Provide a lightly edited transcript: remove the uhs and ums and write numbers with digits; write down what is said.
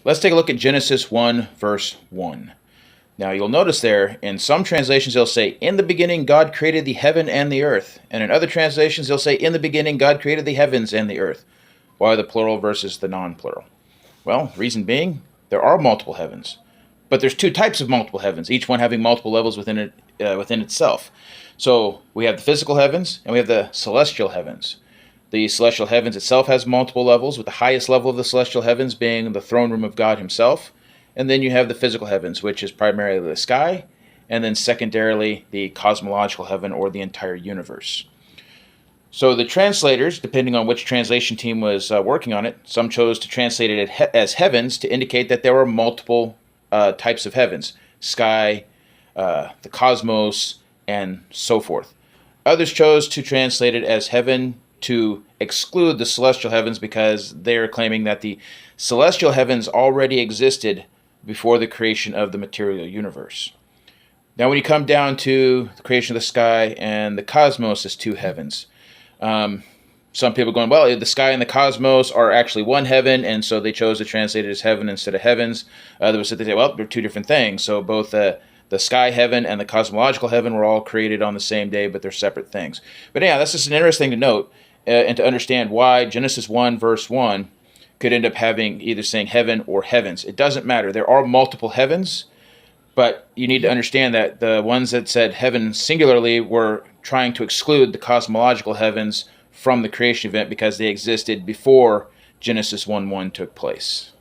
Let's take a look at Genesis 1, verse 1. Now you'll notice there, in some translations they'll say, "In the beginning God created the heaven and the earth." And in other translations they'll say, "In the beginning God created the heavens and the earth." Why the plural versus the non-plural? Well, reason being, there are multiple heavens. But there's two types of multiple heavens, each one having multiple levels within itself. So we have the physical heavens and we have the celestial heavens. The celestial heavens itself has multiple levels, with the highest level of the celestial heavens being the throne room of God himself. And then you have the physical heavens, which is primarily the sky, and then secondarily the cosmological heaven, or the entire universe. So the translators, depending on which translation team was working on it, some chose to translate it as heavens to indicate that there were multiple types of heavens: sky, the cosmos, and so forth. Others chose to translate it as heaven to exclude the celestial heavens, because they are claiming that the celestial heavens already existed before the creation of the material universe. Now when you come down to the creation of the sky and the cosmos as two heavens, some people are going, well, the sky and the cosmos are actually one heaven, and so they chose to translate it as heaven instead of heavens. Others said, well, they're two different things. So both the sky heaven and the cosmological heaven were all created on the same day, but they're separate things. But yeah, that's just an interesting to note and to understand why Genesis 1, verse 1 could end up having either saying heaven or heavens. It doesn't matter. There are multiple heavens, but you need to understand that the ones that said heaven singularly were trying to exclude the cosmological heavens from the creation event because they existed before Genesis 1:1 took place.